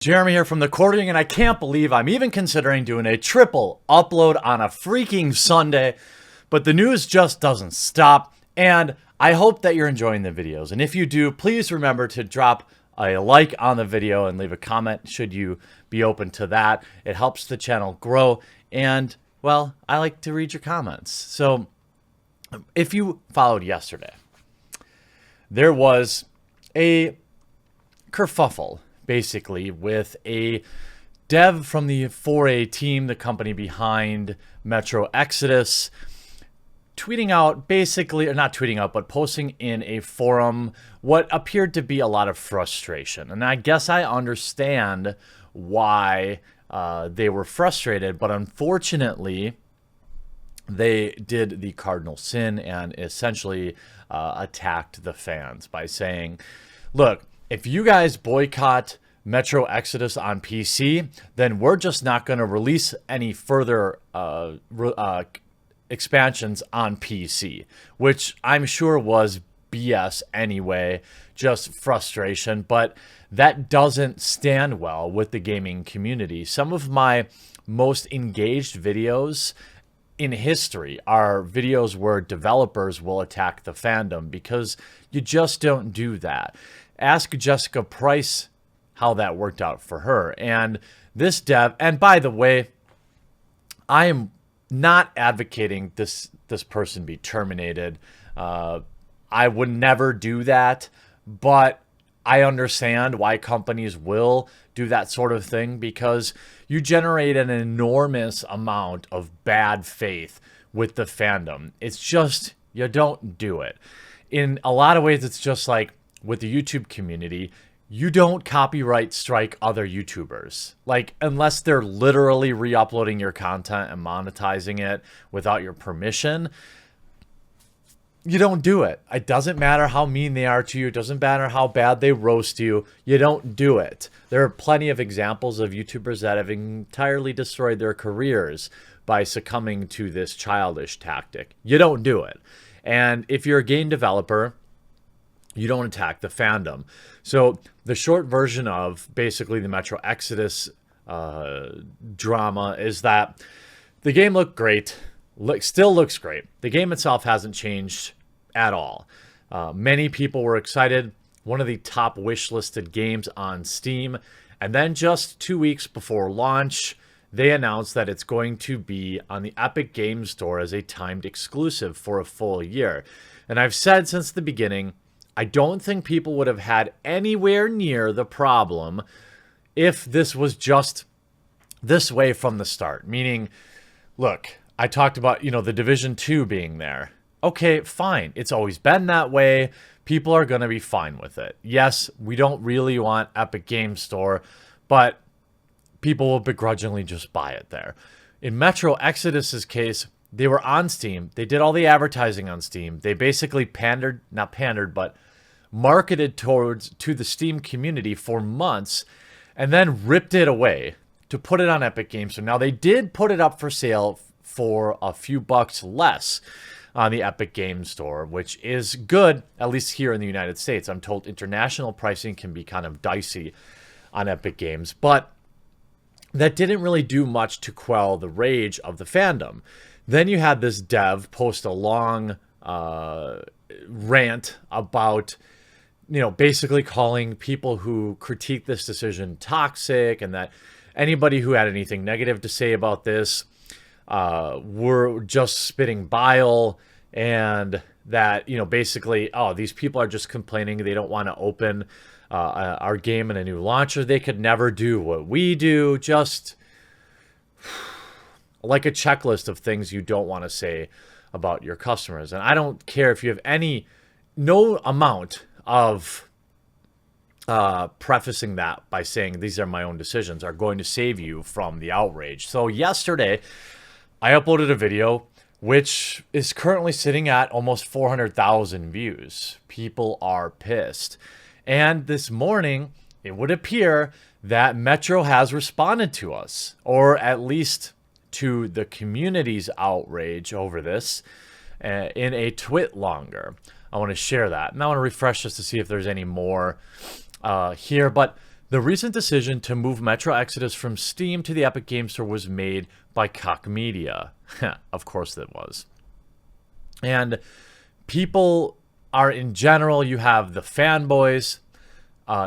Jeremy here from The Quartering, and I can't believe I'm even considering doing a triple upload on a freaking Sunday, but the news just doesn't stop, and I hope that you're enjoying the videos. And if you do, please remember to drop a like on the video and leave a comment should you be open to that. It helps the channel grow, and, well, I like to read your comments. So, if you followed yesterday, there was a kerfuffle basically with a dev from the 4A team, the company behind Metro Exodus, tweeting out basically, or not tweeting out, but posting in a forum what appeared to be a lot of frustration. And I guess I understand why they were frustrated, but unfortunately, they did the cardinal sin and essentially attacked the fans by saying, look, if you guys boycott Metro Exodus on PC, then we're just not going to release any further expansions on PC, which I'm sure was BS anyway, just frustration, but that doesn't stand well with the gaming community. Some of my most engaged videos in history are videos where developers will attack the fandom because you just don't do that. Ask Jessica Price how that worked out for her. And this dev, and by the way, I am not advocating this person be terminated. I would never do that, but I understand why companies will do that sort of thing because you generate an enormous amount of bad faith with the fandom. It's just, you don't do it. In a lot of ways, it's just like with the YouTube community, you don't copyright strike other YouTubers. Like, unless they're literally re-uploading your content and monetizing it without your permission, you don't do it. It doesn't matter how mean they are to you. It doesn't matter how bad they roast you. You don't do it. There are plenty of examples of YouTubers that have entirely destroyed their careers by succumbing to this childish tactic. You don't do it. And if you're a game developer, you don't attack the fandom. So the short version of basically the Metro Exodus drama is that the game looked great. Still looks great. The game itself hasn't changed at all. Many people were excited. One of the top wish-listed games on Steam. And then just 2 weeks before launch, they announced that it's going to be on the Epic Games Store as a timed exclusive for a full year. And I've said since the beginning, I don't think people would have had anywhere near the problem if this was just this way from the start. Meaning, look, I talked about, the Division 2 being there. Okay, fine. It's always been that way. People are going to be fine with it. Yes, we don't really want Epic Games Store, but people will begrudgingly just buy it there. In Metro Exodus's case, they were on Steam. They did all the advertising on Steam. They basically not pandered, but marketed to the Steam community for months and then ripped it away to put it on Epic Games. So now they did put it up for sale for a few bucks less on the Epic Games Store, which is good, at least here in the United States. I'm told international pricing can be kind of dicey on Epic Games, but that didn't really do much to quell the rage of the fandom. Then you had this dev post a long rant about, basically calling people who critique this decision toxic, and that anybody who had anything negative to say about this were just spitting bile, and that, basically, oh, these people are just complaining they don't want to open our game in a new launcher. They could never do what we do. Just like a checklist of things you don't want to say about your customers. And I don't care if you have no amount of prefacing that by saying these are my own decisions are going to save you from the outrage. So yesterday, I uploaded a video which is currently sitting at almost 400,000 views. People are pissed. And this morning, it would appear that Metro has responded to us, or at least to the community's outrage over this in a twit longer. I want to share that. And I want to refresh just to see if there's any more here. But The recent decision to move Metro Exodus from Steam to the Epic Games Store was made by Koch Media. Of course it was. And people are, in general, you have the fanboys,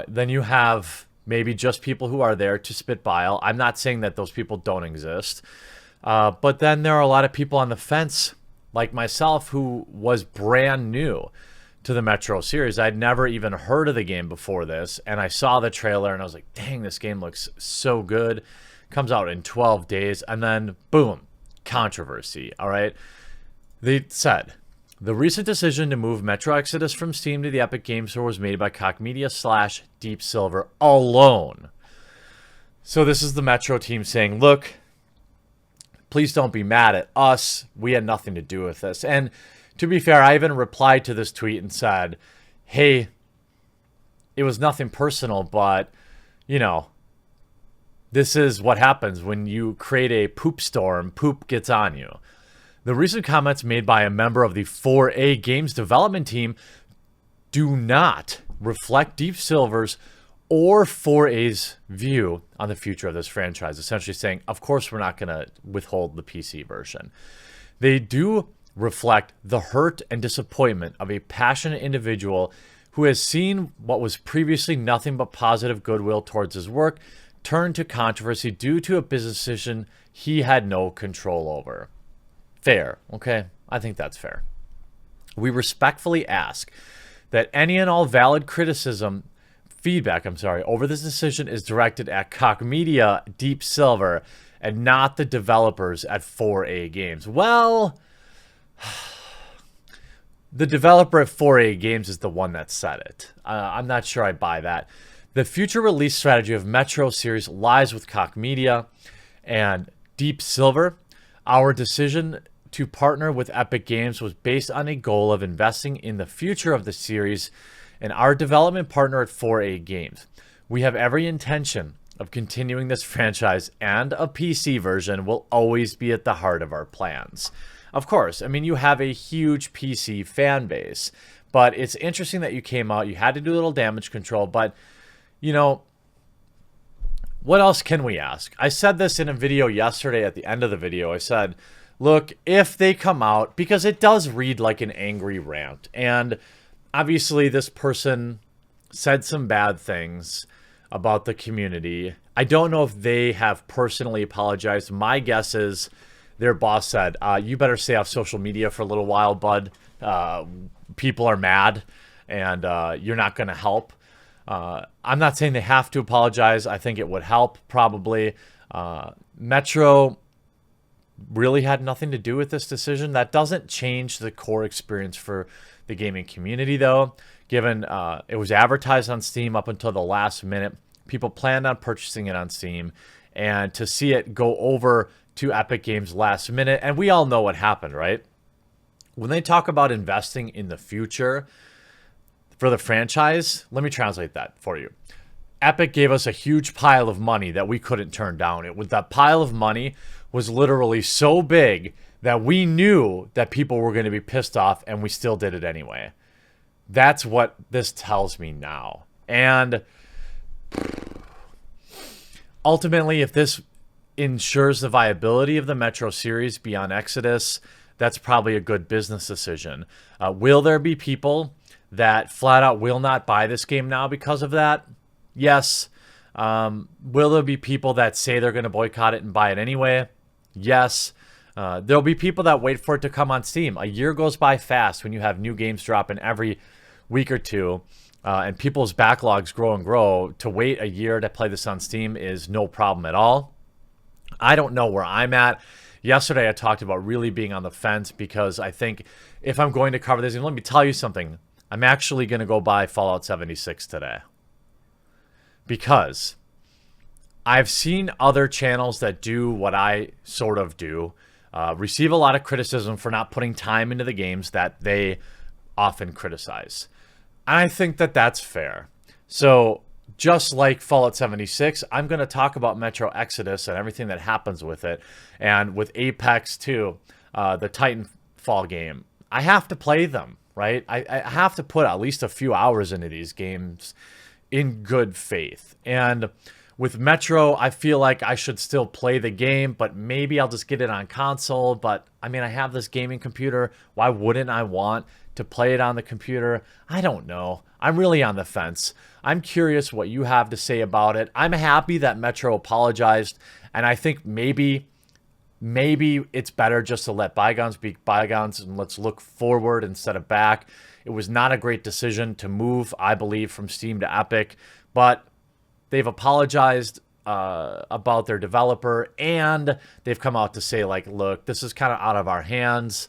then you have maybe just people who are there to spit bile. I'm not saying that those people don't exist. But then there are a lot of people on the fence, like myself, who was brand new to the Metro series. I'd never even heard of the game before this, and I saw the trailer, and I was like, dang, this game looks so good. Comes out in 12 days, and then, boom, controversy, all right? They said, the recent decision to move Metro Exodus from Steam to the Epic Games Store was made by Koch Media / Deep Silver alone. So this is the Metro team saying, look, please don't be mad at us. We had nothing to do with this. And to be fair, I even replied to this tweet and said, hey, it was nothing personal, but, you know, this is what happens when you create a poop storm. Poop gets on you. The recent comments made by a member of the 4A Games development team do not reflect Deep Silver's or 4A's view on the future of this franchise, essentially saying, of course, we're not going to withhold the PC version. They do reflect the hurt and disappointment of a passionate individual who has seen what was previously nothing but positive goodwill towards his work turn to controversy due to a business decision he had no control over. Fair, okay? I think that's fair. We respectfully ask that any and all valid feedback over this decision is directed at Koch Media, Deep Silver, and not the developers at 4A Games. Well, the developer at 4A Games is the one that said it. I'm not sure I buy that. The future release strategy of Metro series lies with Koch Media and Deep Silver. Our decision to partner with Epic Games was based on a goal of investing in the future of the series and our development partner at 4A Games. We have every intention of continuing this franchise, and a PC version will always be at the heart of our plans. Of course, I mean, you have a huge PC fan base, but it's interesting that you came out, you had to do a little damage control, but, you know, what else can we ask? I said this in a video yesterday at the end of the video. I said, look, if they come out, because it does read like an angry rant, and obviously this person said some bad things about the community. I don't know if they have personally apologized. My guess is their boss said, you better stay off social media for a little while, bud. People are mad, and you're not going to help. I'm not saying they have to apologize. I think it would help, probably. Metro really had nothing to do with this decision. That doesn't change the core experience for the gaming community, though, given it was advertised on Steam up until the last minute. People planned on purchasing it on Steam, and to see it go over to Epic Games last minute, and we all know what happened, right? When they talk about investing in the future for the franchise, let me translate that for you. Epic gave us a huge pile of money that we couldn't turn down. That pile of money was literally so big that we knew that people were going to be pissed off, and we still did it anyway. That's what this tells me now. And ultimately, if this ensures the viability of the Metro series beyond Exodus, that's probably a good business decision. Will there be people that flat out will not buy this game now because of that? Yes. Will there be people that say they're going to boycott it and buy it anyway? Yes. There'll be people that wait for it to come on Steam. A year goes by fast when you have new games dropping every week or two, and people's backlogs grow and grow. To wait a year to play this on Steam is no problem at all. I don't know where I'm at. Yesterday, I talked about really being on the fence because I think if I'm going to cover this, and let me tell you something, I'm actually going to go buy Fallout 76 today. Because I've seen other channels that do what I sort of do, receive a lot of criticism for not putting time into the games that they often criticize. I think that that's fair. So just like Fallout 76, I'm going to talk about Metro Exodus and everything that happens with it. And with Apex too, the Titanfall game, I have to play them, right? I have to put at least a few hours into these games in good faith. And with Metro, I feel like I should still play the game, but maybe I'll just get it on console. But I mean, I have this gaming computer. Why wouldn't I want to play it on the computer? I don't know. I'm really on the fence. I'm curious what you have to say about it. I'm happy that Metro apologized, and I think maybe it's better just to let bygones be bygones and let's look forward instead of back. It was not a great decision to move, I believe, from Steam to Epic, but they've apologized about their developer, and they've come out to say, like, look, this is kind of out of our hands.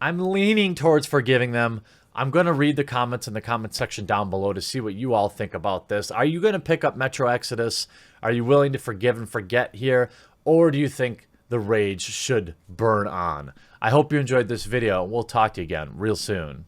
I'm leaning towards forgiving them. I'm going to read the comments in the comment section down below to see what you all think about this. Are you going to pick up Metro Exodus? Are you willing to forgive and forget here? Or do you think the rage should burn on? I hope you enjoyed this video. We'll talk to you again real soon.